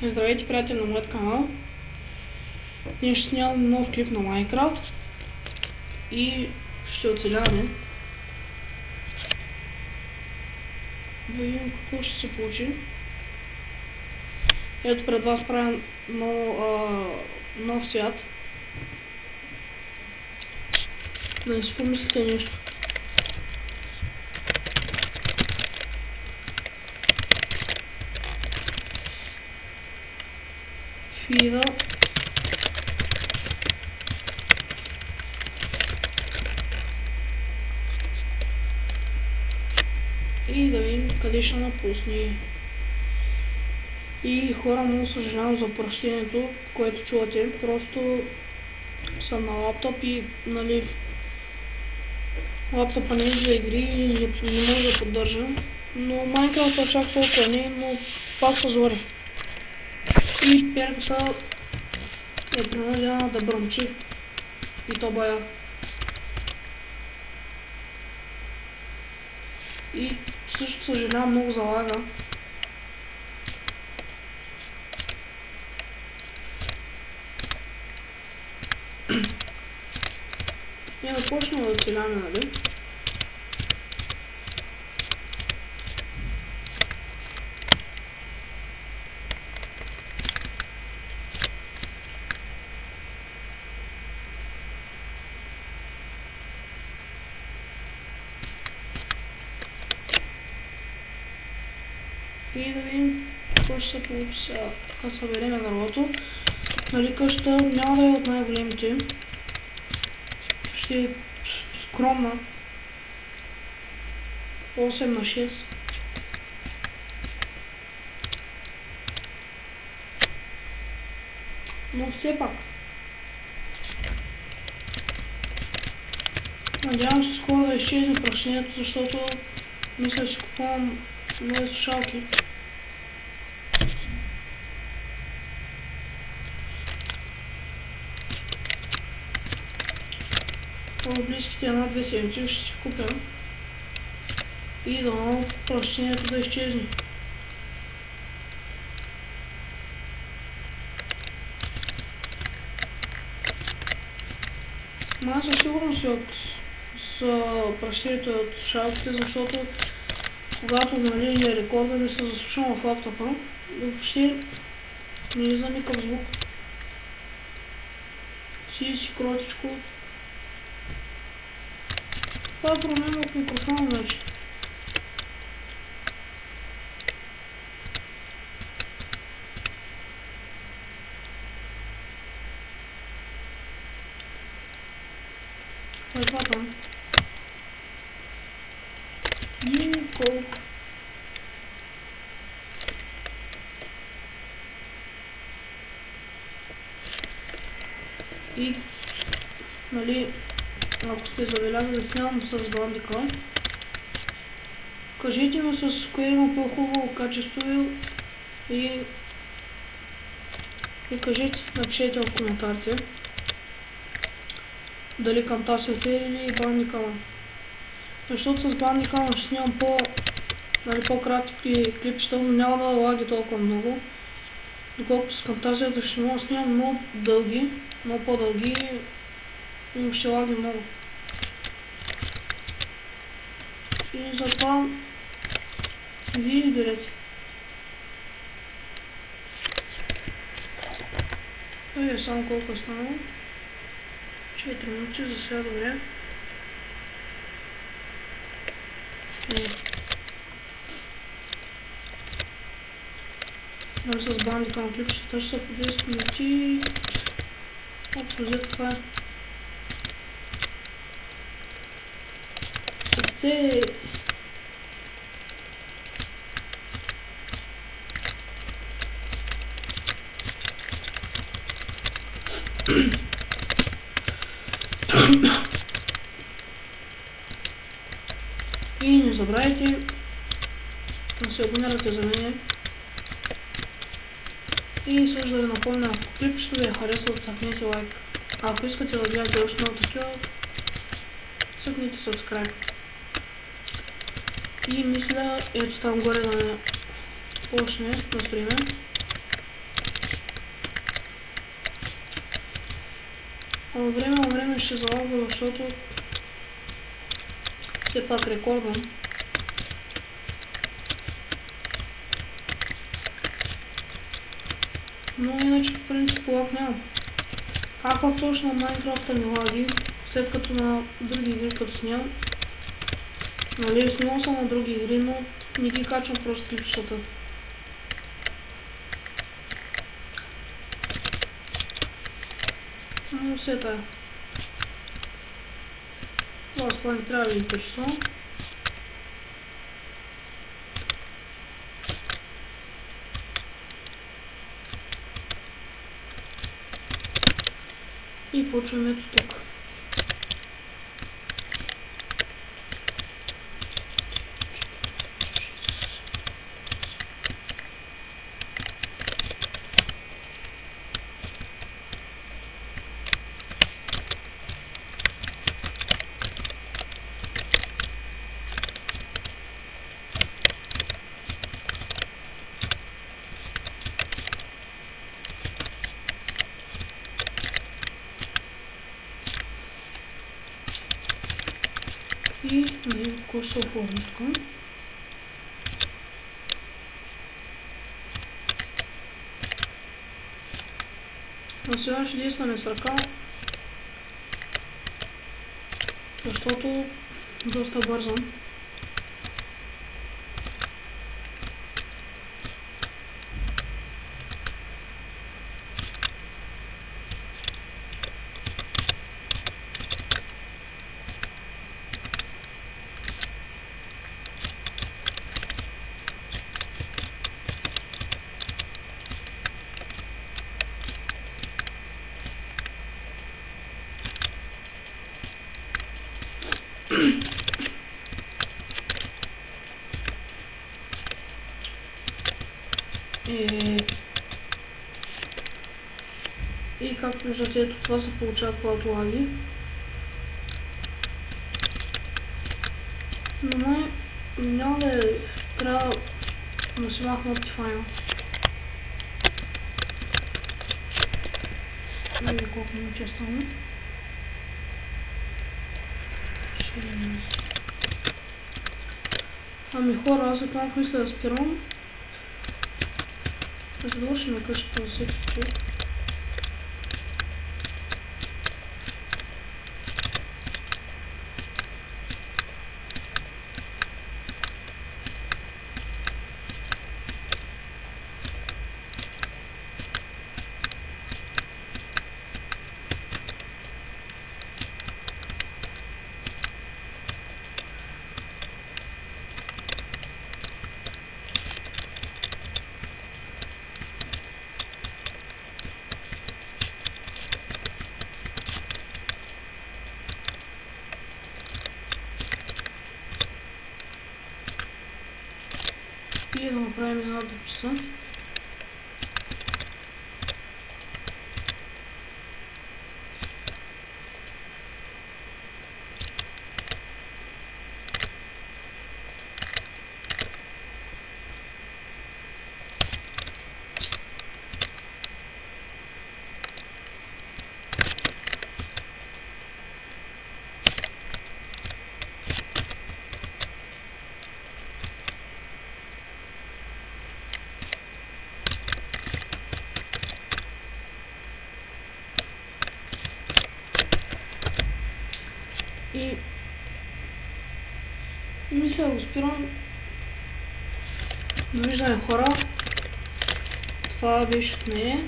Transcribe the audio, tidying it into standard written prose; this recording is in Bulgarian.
Здравейте, приятели на моят канал. Днес ще снимам нов клип на Майнкрафт и ще оцеляваме. Да видим какво ще се получи. Ето пред вас правя нов свят. Да не си помислите нещо. Фида. И да видим къде ще напусне. И хора, много съжалявам за прощението, което чувате. Просто съм на лаптоп и нали лаптопа не е за игри и не може да поддържа. Но Майнкрафт чак толкова не, но пак са зори. И перката е принудена да бръмчи. И то бая. И също съжалявам много за лага. И да почнем да оцеляваме, нали? И да видим какво ще се получи сега, като съберем дървото. Нали, къщата няма да е от най-големите. Ще е скромна. 8x6. Но все пак. Надявам се скоро да изчезне прашението, защото мисля да си купувам нови слушалки. В близките 1-2 седмици ще си купя и дано прашението да изчезне. Аз със сигурност и с прашението от слушалките, защото когато нали рекорда не се заслушам в лаптопа, въобще не излиза никакъв звук. Си кротичко. Това е проблема от микрофона, значи. Това там. Никол. И, нали, ако сте забелязали, снимам с бандика. Кажете ми с кое има по-хубаво качество и кажете, напишете в коментарите дали Camtasia или Bandicam. Защото с Bandicam ще снимам по-кратки клипчета, но няма да лаги толкова много. Доколкото с Camtasia ще мога да снимам много дълги, много по-дълги и ще лаги много. И затова вие изберете. Това е само колко е станало. 4 минути, за сега добре. Нали с Bandicam клипчета ще са по 10 минути. Общо взето това е. И не забравяйте да се абонирате за мен. И също да ви напомня, ако клипчето ви е харесало, цъкнете лайк. А ако искате да гледате още много такива, цъкнете subscribe. И мисля, ето там горе да ме почне да стриме. От време на време ще залагва, защото все пак рекордвам. Но иначе по принцип лаг няма. А пак точно на Майнкрафта ми лаги, след като на други игри като снимам. Нали, снимал съм на други игри, но не ги качвам просто клипчетата. Но все тая. Това не трябва да ви интересува. И почваме ето тук. И да видим какво ще се оформи тук. Но сега ще действаме с ръка, защото доста бързам. И както виждате, ето това се получава, когато лаги. Но май няма да трябва да си махна Optifine. Не видя колко минути е станало. Ами хора, аз сега мисля да спирам. Да се довършим на къщата за всеки случай. И да направим една дописа. И мисля да го спирам. Довиждане хора. Това беше от нея.